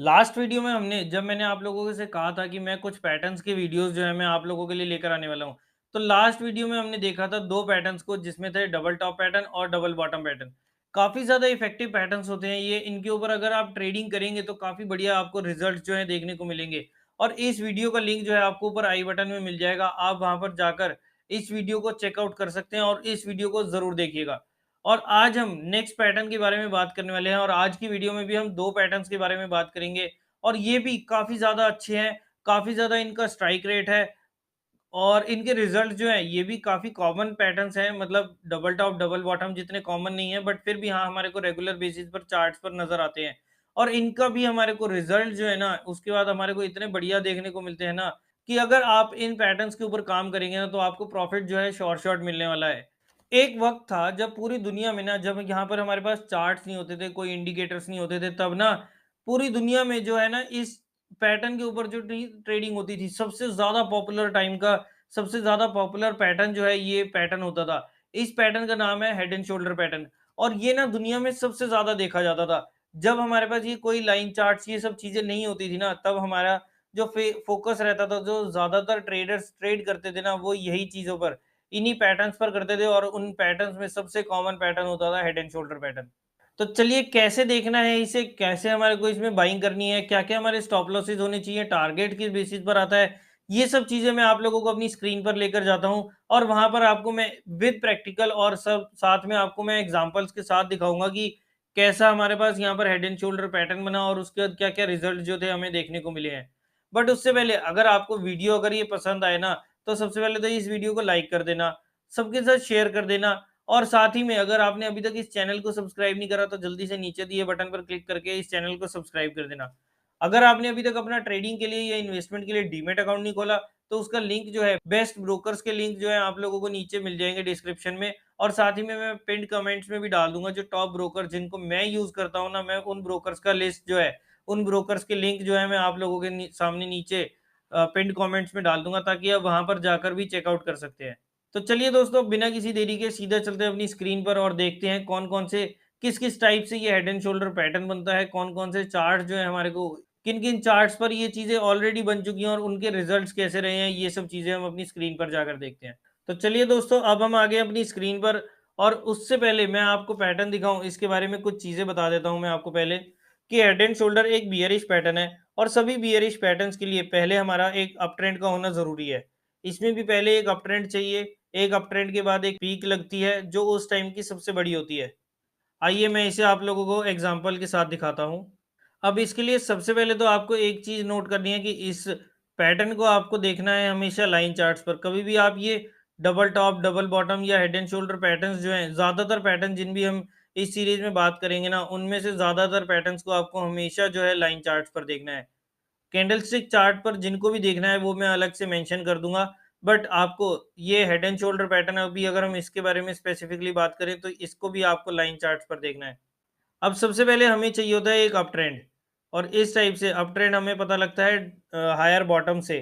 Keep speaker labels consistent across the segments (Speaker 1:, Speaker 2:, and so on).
Speaker 1: Last video में मैंने आप लोगों से कहा था कि मैं कुछ पैटर्न्स के वीडियोस जो है मैं आप लोगों के लिए लेकर आने वाला हूँ। तो लास्ट वीडियो में हमने देखा था 2 पैटर्न्स को, जिसमें थे डबल टॉप पैटर्न और डबल बॉटम पैटर्न। काफ़ी ज़्यादा इफेक्टिव पैटर्न्स होते हैं ये, इनके ऊपर अगर आप ट्रेडिंग करेंगे तो काफ़ी बढ़िया आपको रिजल्ट्स जो है देखने को मिलेंगे। और इस वीडियो का लिंक जो है आपको ऊपर आई बटन में मिल जाएगा, आप वहाँ पर जाकर इस वीडियो को चेकआउट कर सकते हैं और इस वीडियो को ज़रूर देखिएगा। और आज हम नेक्स्ट पैटर्न के बारे में बात करने वाले हैं और आज की वीडियो में भी हम 2 पैटर्न्स के बारे में बात करेंगे और ये भी काफ़ी ज़्यादा अच्छे हैं, काफ़ी ज़्यादा इनका स्ट्राइक रेट है और इनके रिज़ल्ट जो हैं, ये भी काफ़ी कॉमन पैटर्न्स हैं, मतलब डबल टॉप, डबल बॉटम जितने कॉमन नहीं है, बट फिर भी हाँ, हमारे को रेगुलर बेसिस पर चार्ट्स पर नज़र आते हैं। और इनका भी हमारे को रिज़ल्ट जो है ना, उसके बाद हमारे को इतने बढ़िया देखने को मिलते हैं ना, कि अगर आप इन पैटर्न्स के ऊपर काम करेंगे ना, तो आपको प्रॉफ़िट जो है शॉर्ट मिलने वाला है। एक वक़्त था जब पूरी दुनिया में ना, जब यहाँ पर हमारे पास चार्ट्स नहीं होते थे, कोई इंडिकेटर्स नहीं होते थे, तब ना पूरी दुनिया में जो है ना, इस पैटर्न के ऊपर जो ट्रेडिंग होती थी, सबसे ज़्यादा पॉपुलर टाइम का सबसे ज़्यादा पॉपुलर पैटर्न जो है, ये पैटर्न होता था। इस पैटर्न का नाम है हेड एंड शोल्डर पैटर्न और ये ना दुनिया में सबसे ज़्यादा देखा जाता था। जब हमारे पास ये कोई लाइन चार्ट्स ये सब चीज़ें नहीं होती थी ना, तब हमारा जो फ़ोकस रहता था, जो ज़्यादातर ट्रेडर्स ट्रेड करते थे ना, वो यही चीज़ों पर, इन्हीं पैटर्न्स पर करते थे और उन पैटर्न्स में सबसे कॉमन पैटर्न होता था हेड एंड शोल्डर पैटर्न। तो चलिए कैसे देखना है इसे, कैसे हमारे को इसमें बाइंग करनी है, क्या-क्या हमारे स्टॉप लॉसेस होने चाहिए, टारगेट किस बेसिस पर आता है, ये सब चीज़ें मैं आप लोगों को अपनी स्क्रीन पर लेकर जाता हूँ और वहाँ पर आपको मैं विद प्रैक्टिकल और सब साथ में आपको मैं एग्ज़ाम्पल्स के साथ दिखाऊँगा कि कैसा हमारे पास यहाँ पर हेड एंड शोल्डर पैटर्न बना और उसके बाद क्या-क्या रिज़ल्ट जो थे हमें देखने को मिले हैं। बट उससे पहले अगर आपको वीडियो अगर ये पसंद आए ना, तो सबसे पहले तो इस वीडियो को लाइक कर देना, सबके साथ शेयर कर देना और साथ ही में अगर आपने अभी तक इस चैनल को सब्सक्राइब नहीं करा तो जल्दी से नीचे दिए बटन पर क्लिक करके इस चैनल को सब्सक्राइब कर देना। अगर आपने अभी तक अपना ट्रेडिंग के लिए या इन्वेस्टमेंट के लिए डीमैट अकाउंट नहीं खोला तो उसका लिंक जो है, बेस्ट ब्रोकर्स के लिंक जो है आप लोगों को नीचे मिल जाएंगे डिस्क्रिप्शन में और साथ ही में मैं पिन्ड कमेंट्स में भी डाल दूंगा जो टॉप ब्रोकर जिनको मैं यूज करता हूँ ना, मैं उन ब्रोकर्स का लिस्ट जो है, उन ब्रोकर्स के लिंक जो है मैं आप लोगों के सामने नीचे पिन्ड कमेंट्स में डाल दूंगा ताकि आप वहां पर जाकर भी चेकआउट कर सकते हैं। तो चलिए दोस्तों, बिना किसी देरी के सीधा चलते हैं अपनी स्क्रीन पर और देखते हैं कौन-कौन से किस-किस टाइप से ये हेड एंड शोल्डर पैटर्न बनता है, कौन-कौन से चार्ट जो है हमारे को, किन-किन चार्ट्स पर ये चीज़ें ऑलरेडी बन चुकी हैं और उनके रिजल्ट्स कैसे रहे हैं, ये सब चीज़ें हम अपनी स्क्रीन पर जाकर देखते हैं। तो चलिए दोस्तों, अब हम आ गए अपनी स्क्रीन पर और उससे पहले मैं आपको पैटर्न दिखाऊँ, इसके बारे में कुछ चीज़ें बता देता हूँ मैं आपको पहले कि हेड एंड शोल्डर एक बियरिश पैटर्न है और सभी बियरिश पैटर्न्स के लिए पहले हमारा एक अप ट्रेंड का होना ज़रूरी है। इसमें भी पहले एक अप ट्रेंड चाहिए, एक अप ट्रेंड के बाद एक पीक लगती है जो उस टाइम की सबसे बड़ी होती है। आइए मैं इसे आप लोगों को एग्जांपल के साथ दिखाता हूँ। अब इसके लिए सबसे पहले तो आपको एक चीज़ नोट करनी है कि इस पैटर्न को आपको देखना है हमेशा लाइन चार्ट्स पर। कभी भी आप ये डबल टॉप, डबल बॉटम या हेड एंड शोल्डर पैटर्न्स जो हैं, ज़्यादातर पैटर्न जिन भी हम इस सीरीज़ में बात करेंगे ना, उनमें से ज़्यादातर पैटर्न्स को आपको हमेशा जो है लाइन चार्ट्स पर देखना है। कैंडलस्टिक चार्ट पर जिनको भी देखना है वो मैं अलग से मेंशन कर दूँगा। बट आपको ये हेड एंड शोल्डर पैटर्न, अभी अगर हम इसके बारे में स्पेसिफिकली बात करें तो इसको भी आपको लाइन चार्ट्स पर देखना है। अब सबसे पहले हमें चाहिए होता है एक अप ट्रेंड और इस टाइप से अप ट्रेंड हमें पता लगता है हायर बॉटम से।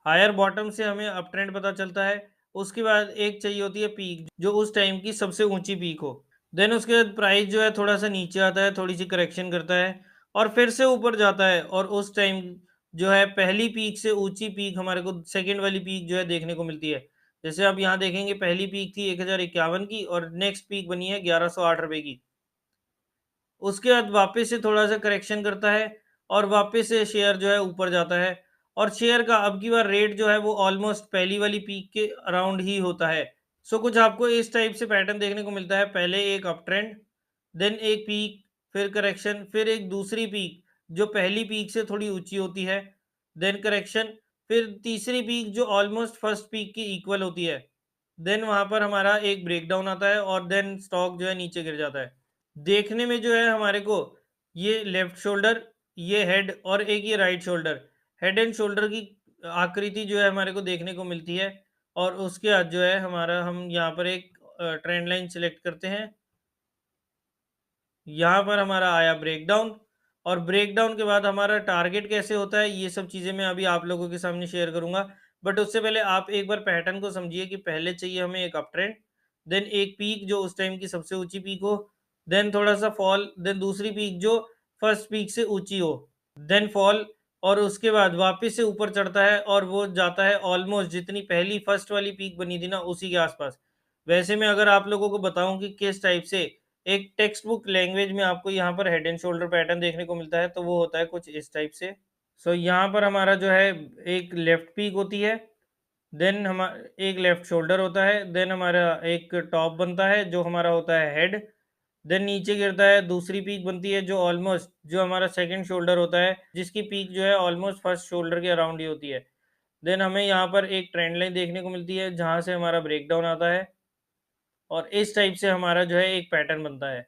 Speaker 1: हायर बॉटम से हमें अप ट्रेंड पता चलता है। उसके बाद एक चाहिए होती है पीक जो उस टाइम की सबसे ऊँची पीक हो। देन उसके बाद प्राइस जो है थोड़ा-सा नीचे आता है, थोड़ी-सी करेक्शन करता है और फिर से ऊपर जाता है और उस टाइम जो है पहली पीक से ऊँची पीक हमारे को सेकंड वाली पीक जो है देखने को मिलती है। जैसे आप यहाँ देखेंगे पहली पीक थी 1051 की और नेक्स्ट पीक बनी है ₹1108 की। उसके बाद वापस से थोड़ा-सा करेक्शन करता है और वापस से शेयर जो है ऊपर जाता है और शेयर का अब की बार रेट जो है वो ऑलमोस्ट पहली वाली पीक के अराउंड ही होता है। सो कुछ आपको इस टाइप से पैटर्न देखने को मिलता है। पहले एक अप ट्रेंड, देन एक पीक, फिर करेक्शन, फिर एक दूसरी पीक जो पहली पीक से थोड़ी ऊँची होती है, देन करेक्शन, फिर तीसरी पीक जो ऑलमोस्ट फर्स्ट पीक की इक्वल होती है। देन वहाँ पर हमारा एक ब्रेकडाउन आता है और देन स्टॉक जो है नीचे गिर जाता है। देखने में जो है हमारे को ये लेफ्ट शोल्डर, ये हेड और एक ये right shoulder, head and shoulder की आकृति जो है हमारे को देखने को मिलती है और उसके बाद जो है हमारा हम यहाँ पर एक ट्रेंड लाइन सेलेक्ट करते हैं। यहाँ पर हमारा आया ब्रेकडाउन और ब्रेकडाउन के बाद हमारा टारगेट कैसे होता है, ये सब चीज़ें मैं अभी आप लोगों के सामने शेयर करूँगा। बट उससे पहले आप एक बार पैटर्न को समझिए कि पहले चाहिए हमें एक अप ट्रेंड, देन एक पीक जो उस टाइम की सबसे ऊँची पीक हो, देन थोड़ा-सा फॉल, देन दूसरी पीक जो फर्स्ट पीक से ऊँची हो। देन फॉल, और उसके बाद वापस से ऊपर चढ़ता है और वो जाता है ऑलमोस्ट जितनी पहली फर्स्ट वाली पीक बनी थी ना उसी के आसपास। वैसे में अगर आप लोगों को बताऊं कि किस टाइप से एक टेक्स्ट बुक लैंग्वेज में आपको यहाँ पर हेड एंड शोल्डर पैटर्न देखने को मिलता है, तो वो होता है कुछ इस टाइप से। सो यहाँ पर हमारा जो है एक लेफ्ट पीक होती है, देन हम एक लेफ्ट शोल्डर होता है, देन हमारा एक टॉप बनता है जो हमारा होता है हेड, देन नीचे गिरता है, दूसरी पीक बनती है जो ऑलमोस्ट जो हमारा सेकंड शोल्डर होता है, जिसकी पीक जो है ऑलमोस्ट फर्स्ट शोल्डर के अराउंड ही होती है। देन हमें यहाँ पर एक ट्रेंड लाइन देखने को मिलती है जहाँ से हमारा ब्रेक डाउन आता है, और इस टाइप से हमारा जो है एक पैटर्न बनता है।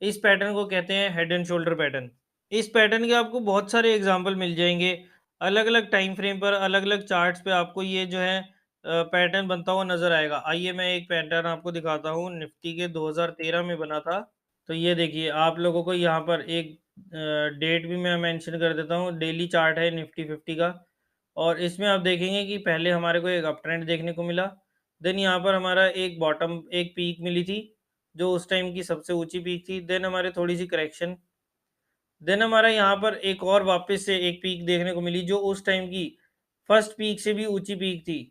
Speaker 1: इस पैटर्न को कहते हैं हेड एंड शोल्डर पैटर्न। इस पैटर्न के आपको बहुत सारे एग्जाम्पल मिल जाएंगे, अलग अलग टाइम फ्रेम पर, अलग अलग चार्ट्स पे आपको ये जो है पैटर्न बनता हुआ नजर आएगा। आइए मैं एक पैटर्न आपको दिखाता हूँ, निफ्टी के 2013 में बना था। तो ये देखिए, आप लोगों को यहाँ पर एक डेट भी मैं मेंशन कर देता हूँ, डेली चार्ट है निफ्टी 50 का, और इसमें आप देखेंगे कि पहले हमारे को एक अप ट्रेंड देखने को मिला, देन यहाँ पर हमारा एक बॉटम एक पीक मिली थी जो उस टाइम की सबसे ऊंची पीक थी, देन हमारे थोड़ी सी करेक्शन, देन हमारा यहाँ पर एक और वापस से एक पीक देखने को मिली जो उस टाइम की फर्स्ट पीक से भी ऊंची पीक थी,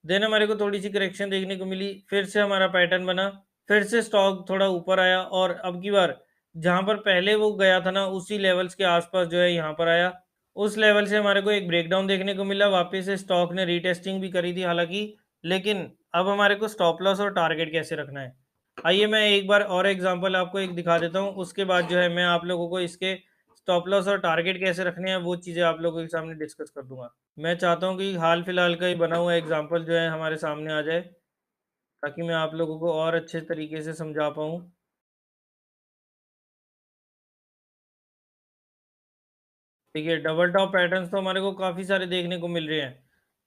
Speaker 1: देन हमारे को थोड़ी सी करेक्शन देखने को मिली, फिर से हमारा पैटर्न बना, फिर से स्टॉक थोड़ा ऊपर आया, और अब की बार जहां पर पहले वो गया था ना उसी लेवल्स के आसपास जो है यहाँ पर आया। उस लेवल से हमारे को एक ब्रेकडाउन देखने को मिला, वापस से स्टॉक ने रीटेस्टिंग भी करी थी हालांकि, लेकिन अब हमारे को स्टॉप लॉस और टारगेट कैसे रखना है, आइए मैं एक बार और एग्जांपल आपको एक दिखा देता हूँ, उसके बाद जो है मैं आप लोगों को इसके स्टॉप लॉस और टारगेट कैसे रखने हैं वो चीज़ें आप लोगों के सामने डिस्कस कर दूंगा। मैं चाहता हूँ कि हाल फिलहाल का ही बना हुआ एग्जांपल जो है हमारे सामने आ जाए, ताकि मैं आप लोगों को और अच्छे तरीके से समझा पाऊँ। ठीक है, डबल टॉप पैटर्न्स तो हमारे को काफ़ी सारे देखने को मिल रहे हैं,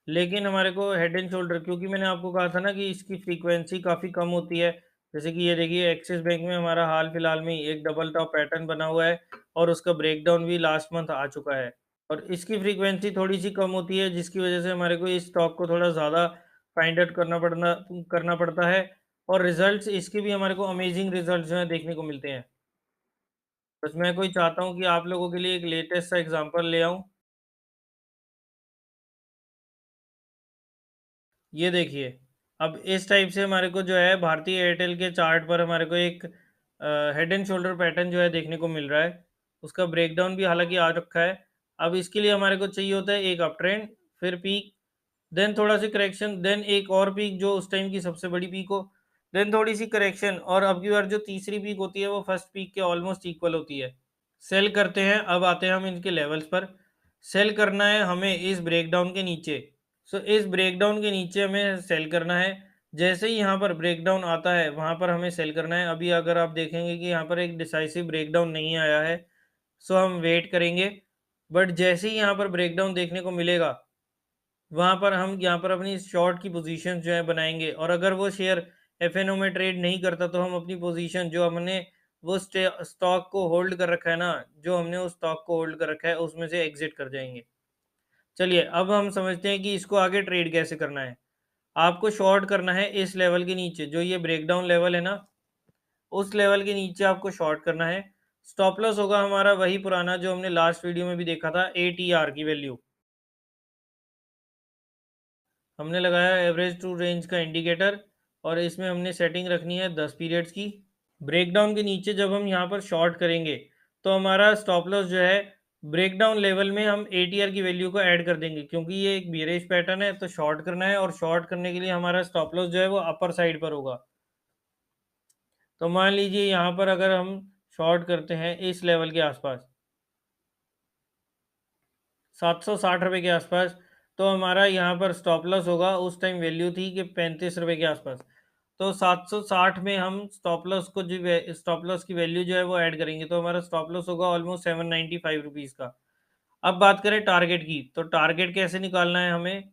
Speaker 1: लेकिन हमारे को हेड एंड शोल्डर, क्योंकि मैंने आपको कहा था ना कि इसकी फ्रीक्वेंसी काफ़ी कम होती है। जैसे कि ये देखिए, एक्सिस बैंक में हमारा हाल फिलहाल में ही एक डबल टॉप पैटर्न बना हुआ है, और उसका ब्रेकडाउन भी लास्ट मंथ आ चुका है, और इसकी फ्रीक्वेंसी थोड़ी सी कम होती है, जिसकी वजह से हमारे को इस स्टॉक को थोड़ा ज़्यादा फाइंड आउट करना पड़ता है, और रिजल्ट्स इसके भी हमारे को अमेजिंग रिजल्ट जो है देखने को मिलते हैं। बस मैं कोई चाहता हूँ कि आप लोगों के लिए एक लेटेस्ट सा एग्जांपल ले आऊँ। ये देखिए, अब इस टाइप से हमारे को जो है भारतीय एयरटेल के चार्ट पर हमारे को एक हेड एंड शोल्डर पैटर्न जो है देखने को मिल रहा है। उसका ब्रेकडाउन भी हालाँकि आ रखा है। अब इसके लिए हमारे को चाहिए होता है एक अप ट्रेंड, फिर पीक, देन थोड़ा-सी करेक्शन, देन एक और पीक जो उस टाइम की सबसे बड़ी पीक हो, देन थोड़ी-सी करेक्शन, और अब की बार जो तीसरी पीक होती है वो फर्स्ट पीक के ऑलमोस्ट इक्वल होती है। सेल करते हैं, अब आते हैं हम इनके लेवल्स पर। सेल करना है हमें इस ब्रेकडाउन के नीचे। सो इस ब्रेकडाउन के नीचे हमें सेल करना है। जैसे ही यहाँ पर ब्रेकडाउन आता है वहाँ पर हमें सेल करना है। अभी अगर आप देखेंगे कि यहाँ पर एक डिसाइसिव ब्रेकडाउन नहीं आया है, सो हम वेट करेंगे। बट जैसे ही यहाँ पर ब्रेकडाउन देखने को मिलेगा, वहाँ पर हम यहाँ पर अपनी शॉर्ट की पोजीशन जो है बनाएंगे, और अगर वो शेयर एफएनओ में ट्रेड नहीं करता तो हम अपनी पोजीशन जो हमने वो स्टॉक को होल्ड कर रखा है ना, जो हमने उस स्टॉक को होल्ड कर रखा है उसमें से एग्जिट कर जाएंगे। चलिए अब हम समझते हैं कि इसको आगे ट्रेड कैसे करना है। आपको शॉर्ट करना है इस लेवल के नीचे, जो ये ब्रेकडाउन लेवल है ना, उस लेवल के नीचे आपको शॉर्ट करना है। स्टॉप लॉस होगा हमारा वही पुराना जो हमने लास्ट वीडियो में भी देखा था, एटीआर की वैल्यू। हमने लगाया एवरेज टू रेंज का इंडिकेटर, और इसमें हमने सेटिंग रखनी है 10 पीरियड्स की। ब्रेकडाउन के नीचे जब हम यहाँ पर शॉर्ट करेंगे तो हमारा स्टॉप लॉस जो है ब्रेकडाउन लेवल में हम एटीआर की वैल्यू को ऐड कर देंगे, क्योंकि ये एक बियरिश पैटर्न है तो शॉर्ट करना है, और शॉर्ट करने के लिए हमारा स्टॉप लॉस जो है वो अपर साइड पर होगा। तो मान लीजिए यहाँ पर अगर हम शॉर्ट करते हैं इस लेवल के आसपास, 760 रुपये के आसपास, तो हमारा यहाँ पर स्टॉप लॉस होगा, उस टाइम वैल्यू थी कि 35 रुपये के आसपास। तो 760 में हम स्टॉप लॉस को जो स्टॉप लॉस की वैल्यू जो है वो ऐड करेंगे, तो हमारा स्टॉप लॉस होगा ऑलमोस्ट 795 रुपीज़ का। अब बात करें टारगेट की, तो टारगेट कैसे निकालना है हमें।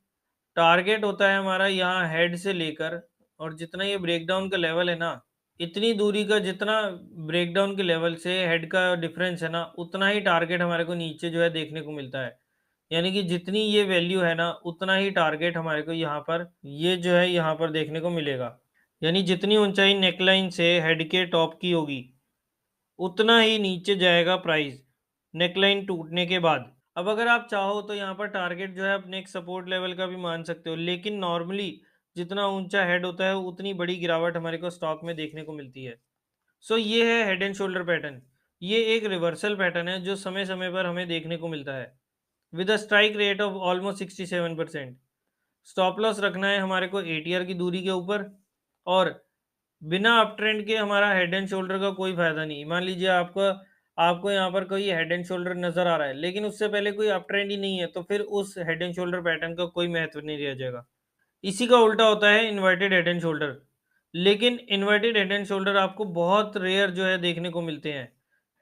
Speaker 1: टारगेट होता है हमारा यहाँ हेड से लेकर, और जितना ये ब्रेकडाउन का लेवल है ना, इतनी दूरी का जितना ब्रेकडाउन के लेवल से हेड का डिफरेंस है ना, उतना ही टारगेट हमारे को नीचे जो है देखने को मिलता है। यानी कि जितनी ये वैल्यू है ना, उतना ही टारगेट हमारे को यहाँ पर ये जो है यहाँ पर देखने को मिलेगा। यानी जितनी ऊंचाई नेकलाइन से हेड के टॉप की होगी, उतना ही नीचे जाएगा प्राइस। नेकलाइन टूटने के बाद। अब अगर आप चाहो तो यहाँ पर टारगेट जो है अपने एक सपोर्ट लेवल का भी मान सकते हो, लेकिन नॉर्मली जितना ऊंचा हेड होता है उतनी बड़ी गिरावट हमारे को स्टॉक में देखने को मिलती है। सो ये है हेड एंड शोल्डर पैटर्न। ये एक रिवर्सल पैटर्न है जो समय समय पर हमें देखने को मिलता है with a strike rate of almost 67%। Stop loss रखना है हमारे को एटीआर की दूरी के ऊपर, और बिना अप ट्रेंड के हमारा हेड एंड शोल्डर का कोई फायदा नहीं। मान लीजिए आपका आपको यहाँ पर कोई हेड एंड शोल्डर नजर आ रहा है, लेकिन उससे पहले कोई अप ट्रेंड ही नहीं है, तो फिर उस हेड एंड शोल्डर पैटर्न का कोई महत्व नहीं रह जाएगा। इसी का उल्टा होता है इन्वर्टेड हेड एंड शोल्डर। लेकिन इन्वर्टेड हेड एंड शोल्डर आपको बहुत रेयर जो है देखने को मिलते हैं।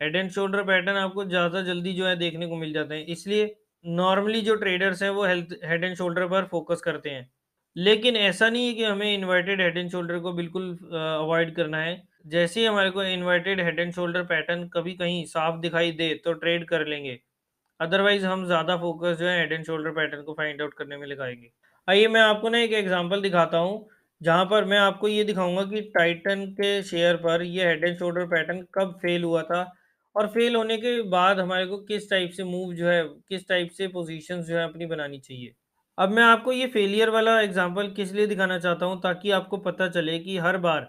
Speaker 1: हेड एंड शोल्डर पैटर्न आपको ज़्यादा जल्दी जो है देखने को मिल जाते हैं, इसलिए नॉर्मली जो ट्रेडर्स हैं वो हेल्थ हेड एंड शोल्डर पर फोकस करते हैं। लेकिन ऐसा नहीं है कि हमें इन्वर्टेड हेड एंड शोल्डर को बिल्कुल अवॉइड करना है। जैसे ही हमारे को inverted head and shoulder pattern कभी कहीं साफ दिखाई दे तो ट्रेड कर लेंगे, अदरवाइज हम ज़्यादा फोकस जो है हेड एंड शोल्डर पैटर्न को फाइंड आउट करने में लगाएंगे। आइए मैं आपको ना एक एग्जांपल दिखाता हूँ, जहाँ पर मैं आपको ये दिखाऊंगा कि टाइटन के शेयर पर ये हेड एंड शोल्डर पैटर्न कब फेल हुआ था, और फेल होने के बाद हमारे को किस टाइप से मूव जो है, किस टाइप से पोजीशंस जो है अपनी बनानी चाहिए। अब मैं आपको ये फेलियर वाला एग्जांपल किस लिए दिखाना चाहता हूँ, ताकि आपको पता चले कि हर बार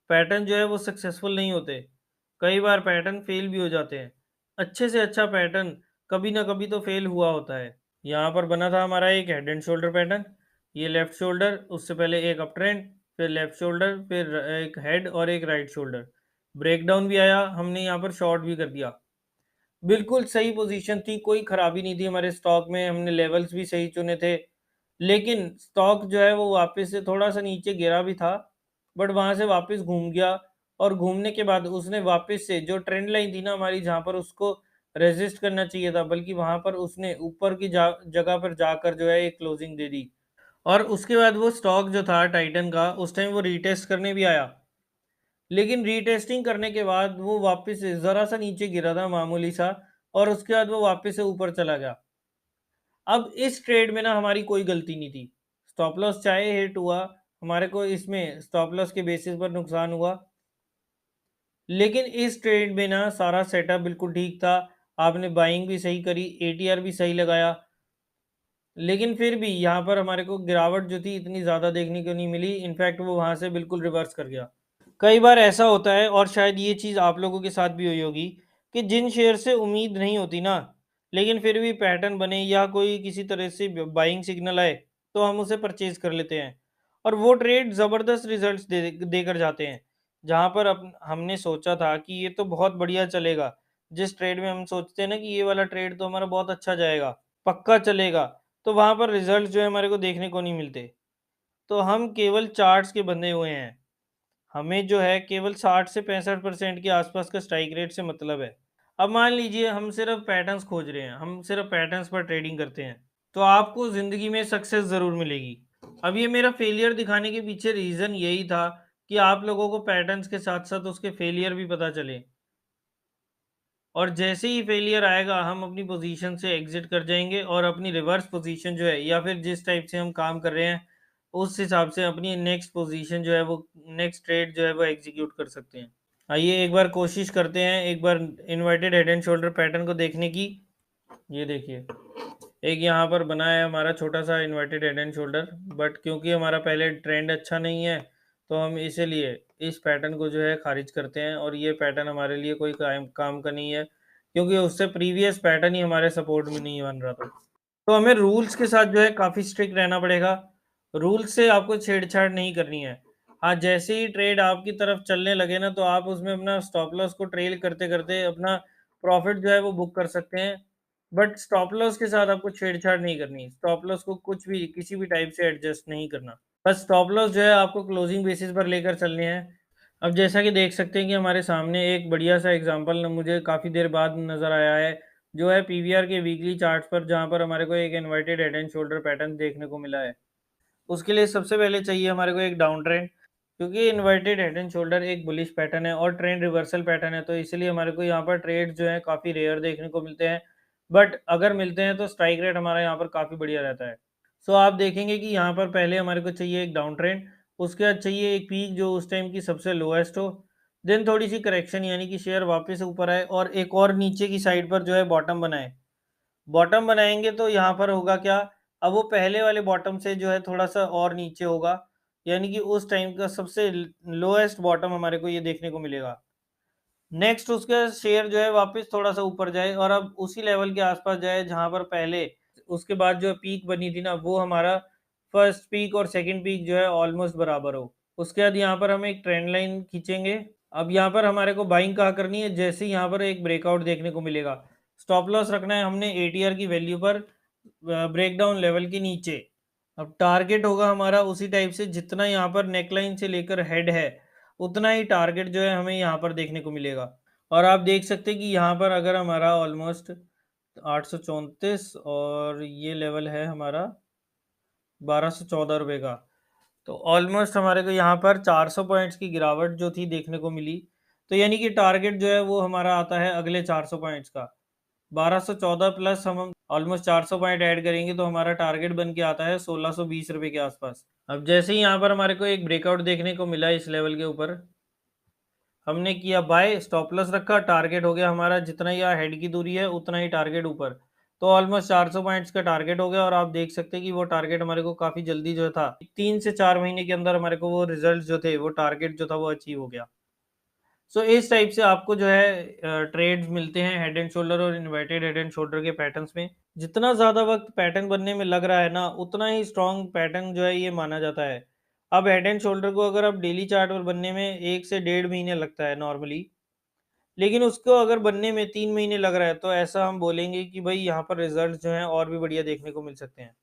Speaker 1: पैटर्न जो है वो सक्सेसफुल नहीं होते। कई बार पैटर्न फेल भी हो जाते हैं। अच्छे से अच्छा पैटर्न कभी ना कभी तो फेल हुआ होता है। यहाँ पर बना था हमारा एक हेड एंड शोल्डर पैटर्न। ये लेफ्ट शोल्डर, उससे पहले एक अप ट्रेंड, फिर लेफ्ट शोल्डर, फिर एक हेड और एक राइट शोल्डर। ब्रेकडाउन भी आया, हमने यहाँ पर शॉर्ट भी कर दिया। बिल्कुल सही पोजीशन थी, कोई खराबी नहीं थी हमारे स्टॉक में, हमने लेवल्स भी सही चुने थे। लेकिन स्टॉक जो है वो वापस से थोड़ा-सा नीचे गिरा भी था, बट वहाँ से वापस घूम गया, और घूमने के बाद उसने वापस से जो ट्रेंड लाइन थी ना हमारी, जहाँ पर उसको रेज़िस्ट करना चाहिए था, बल्कि वहाँ पर उसने ऊपर की जा जगह पर जाकर जो है एक क्लोजिंग दे दी। और उसके बाद वो स्टॉक जो था टाइटन का, उस टाइम वो रीटेस्ट करने भी आया। लेकिन रीटेस्टिंग करने के बाद वो वापस से ज़रा-सा नीचे गिरा था मामूली सा, और उसके बाद वो वापस से ऊपर चला गया। अब इस ट्रेड में ना हमारी कोई गलती नहीं थी। स्टॉप लॉस चाहे हिट हुआ, हमारे को इसमें स्टॉप लॉस के बेसिस पर नुकसान हुआ। लेकिन इस ट्रेड में ना सारा सेटअप बिल्कुल ठीक था। आपने बाइंग भी सही करी, एटीआर भी सही लगाया। लेकिन फिर भी यहाँ पर हमारे को गिरावट जो थी इतनी ज़्यादा देखने को नहीं मिली। इनफैक्ट वो वहाँ से बिल्कुल रिवर्स कर गया। कई बार ऐसा होता है, और शायद ये चीज़ आप लोगों के साथ भी हुई होगी, कि जिन शेयर से उम्मीद नहीं होती ना, लेकिन फिर भी पैटर्न बने या कोई किसी तरह से बाइंग सिग्नल आए, तो हम उसे परचेज कर लेते हैं, और वो ट्रेड ज़बरदस्त रिजल्ट्स देकर जाते हैं। जहाँ पर हमने सोचा था कि ये तो बहुत बढ़िया चलेगा, जिस ट्रेड में हम सोचते हैं ना कि ये वाला ट्रेड तो हमारा बहुत अच्छा जाएगा, पक्का चलेगा, तो वहाँ पर रिजल्ट जो है हमारे को देखने को नहीं मिलते। तो हम केवल चार्ट्स के बंधे हुए हैं। हमें जो है केवल 60 से 65% के आसपास का स्ट्राइक रेट से मतलब है। अब मान लीजिए हम सिर्फ पैटर्न्स खोज रहे हैं, हम सिर्फ पैटर्न्स पर ट्रेडिंग करते हैं, तो आपको ज़िंदगी में सक्सेस ज़रूर मिलेगी। अब ये मेरा फेलियर दिखाने के पीछे रीज़न यही था कि आप लोगों को पैटर्न्स के साथ-साथ उसके फेलियर भी पता चले, और जैसे ही फेलियर आएगा हम अपनी पोजीशन से एग्ज़िट कर जाएँगे, और अपनी रिवर्स पोजीशन जो है, या फिर जिस टाइप से हम काम कर रहे हैं, उस हिसाब से अपनी नेक्स्ट पोजीशन जो है वो, नेक्स्ट ट्रेड जो है वो एग्ज़ीक्यूट कर सकते हैं। आइए एक बार कोशिश करते हैं, एक बार inverted head and shoulder pattern को देखने की। ये देखिए, एक यहाँ पर बना है हमारा छोटा-सा inverted head and shoulder, but क्योंकि हमारा पहले ट्रेंड अच्छा नहीं है, तो हम इसीलिए इस पैटर्न को जो है ख़ारिज करते हैं, और ये पैटर्न हमारे लिए कोई काम काम का नहीं है, क्योंकि उससे प्रीवियस पैटर्न ही हमारे सपोर्ट में नहीं बन रहा था। तो हमें रूल्स के साथ जो है काफ़ी स्ट्रिक्ट रहना पड़ेगा। रूल्स से आपको छेड़छाड़ नहीं करनी है। हाँ, जैसे ही ट्रेड आपकी तरफ चलने लगे ना, तो आप उसमें अपना स्टॉप लॉस को ट्रेल करते-करते अपना प्रॉफ़िट जो है वो बुक कर सकते हैं। बट स्टॉप लॉस के साथ आपको छेड़छाड़ नहीं करनी। स्टॉप लॉस को कुछ भी, किसी भी टाइप से एडजस्ट नहीं करना। बस स्टॉप लॉस जो है आपको क्लोजिंग बेसिस पर लेकर चलने हैं। अब जैसा कि देख सकते हैं कि हमारे सामने एक बढ़िया-सा एग्ज़ाम्पल मुझे काफ़ी देर बाद नज़र आया है, जो है पीवीआर के वीकली चार्ट्स पर, जहाँ पर हमारे को एक inverted head and shoulder pattern देखने को मिला है। उसके लिए सबसे पहले चाहिए हमारे को एक डाउन ट्रेंड, क्योंकि इन्वर्टेड हेड एंड शोल्डर एक बुलिश पैटर्न है और ट्रेंड रिवर्सल पैटर्न है, तो इसलिए हमारे को यहाँ पर ट्रेड्स जो हैं काफ़ी रेयर देखने को मिलते हैं। बट अगर मिलते हैं तो स्ट्राइक रेट हमारा यहाँ पर काफ़ी बढ़िया रहता है। सो आप देखेंगे कि यहाँ पर पहले हमारे को चाहिए एक डाउन ट्रेंड, उसके बाद चाहिए एक पीक जो उस टाइम की सबसे लोएस्ट हो, देन थोड़ी सी करेक्शन यानी कि शेयर वापस ऊपर आए और एक और नीचे की साइड पर जो है बॉटम बनाए। बॉटम बनाएंगे तो यहाँ पर होगा क्या, अब वो पहले वाले बॉटम से जो है थोड़ा सा और नीचे होगा, यानी कि उस टाइम का सबसे लोएस्ट बॉटम हमारे को ये देखने को मिलेगा। नेक्स्ट उसका शेयर जो है वापस थोड़ा सा ऊपर जाए और अब उसी लेवल के आसपास जाए जहां पर पहले, उसके बाद जो पीक बनी थी ना, वो हमारा फर्स्ट पीक और सेकंड पीक जो है ऑलमोस्ट बराबर हो। उसके बाद यहाँ पर हम एक ट्रेंड लाइन खींचेंगे। अब यहाँ पर हमारे को बाइंग कहाँ करनी है, जैसे ही यहाँ पर एक ब्रेकआउट देखने को मिलेगा, स्टॉप लॉस रखना है हमने एटीआर की वैल्यू पर, ब्रेकडाउन लेवल के नीचे। अब टारगेट होगा हमारा उसी टाइप से, जितना यहाँ पर नेकलाइन से लेकर हेड है उतना ही टारगेट जो है हमें यहाँ पर देखने को मिलेगा। और आप देख सकते हैं कि यहाँ पर अगर हमारा ऑलमोस्ट 834 और ये लेवल है हमारा 1214 रुपये का, तो ऑलमोस्ट हमारे को यहाँ पर 400 पॉइंट्स की गिरावट जो थी देखने को मिली। तो यानी कि टारगेट जो है वो हमारा आता है अगले 400 पॉइंट्स का। 1214 प्लस हम ऑलमोस्ट 400 पॉइंट ऐड करेंगे तो हमारा टारगेट बन के आता है 1620 रुपये के आसपास। अब जैसे ही यहाँ पर हमारे को एक ब्रेकआउट देखने को मिला इस लेवल के ऊपर, हमने किया बाय, स्टॉप लॉस रखा, टारगेट हो गया हमारा जितना यह हेड की दूरी है उतना ही टारगेट ऊपर। तो ऑलमोस्ट 400 पॉइंट्स का टारगेट हो गया और आप देख सकते हैं कि वो टारगेट हमारे को काफ़ी जल्दी जो था 3 से 4 महीने के अंदर हमारे को वो रिजल्ट जो थे, वो टारगेट जो था वो अचीव हो गया। सो इस टाइप से आपको जो है ट्रेड्स मिलते हैं हेड एंड शोल्डर और इन्वर्टेड हेड एंड शोल्डर के पैटर्न्स में। जितना ज़्यादा वक्त पैटर्न बनने में लग रहा है ना, उतना ही स्ट्रॉन्ग पैटर्न जो है ये माना जाता है। अब हेड एंड शोल्डर को अगर आप डेली चार्ट पर बनने में 1 से 1.5 महीने लगता है नॉर्मली, लेकिन उसको अगर बनने में 3 महीने लग रहा है, तो ऐसा हम बोलेंगे कि भाई यहाँ पर रिजल्ट जो हैं और भी बढ़िया देखने को मिल सकते हैं।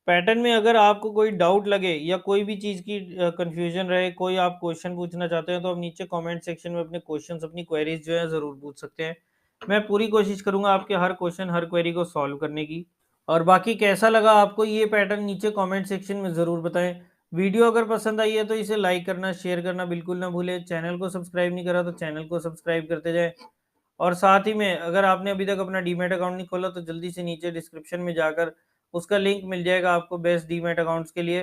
Speaker 1: पैटर्न में अगर आपको कोई डाउट लगे या कोई भी चीज़ की कंफ्यूजन रहे, कोई आप क्वेश्चन पूछना चाहते हैं, तो आप नीचे कमेंट सेक्शन में अपने क्वेश्चंस, अपनी क्वेरीज जो है ज़रूर पूछ सकते हैं। मैं पूरी कोशिश करूंगा आपके हर क्वेश्चन, हर क्वेरी को सॉल्व करने की। और बाकी कैसा लगा आपको ये पैटर्न, नीचे कमेंट सेक्शन में ज़रूर बताएं। वीडियो अगर पसंद आई है तो इसे लाइक करना, शेयर करना बिल्कुल ना भूलें। चैनल को सब्सक्राइब नहीं करा तो चैनल को सब्सक्राइब करते जाएं। और साथ ही में अगर आपने अभी तक अपना डीमैट अकाउंट नहीं खोला तो जल्दी से नीचे डिस्क्रिप्शन में जाकर उसका लिंक मिल जाएगा आपको बेस्ट डीमैट अकाउंट्स के लिए,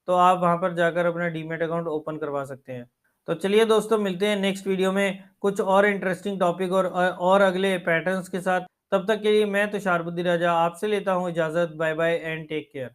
Speaker 1: तो आप वहां पर जाकर अपना डीमैट अकाउंट ओपन करवा सकते हैं। तो चलिए दोस्तों, मिलते हैं नेक्स्ट वीडियो में कुछ और इंटरेस्टिंग टॉपिक और अगले पैटर्न्स के साथ। तब तक के लिए मैं तुषार बुद्धि राजा आपसे लेता हूँ इजाजत। Bye bye and take care.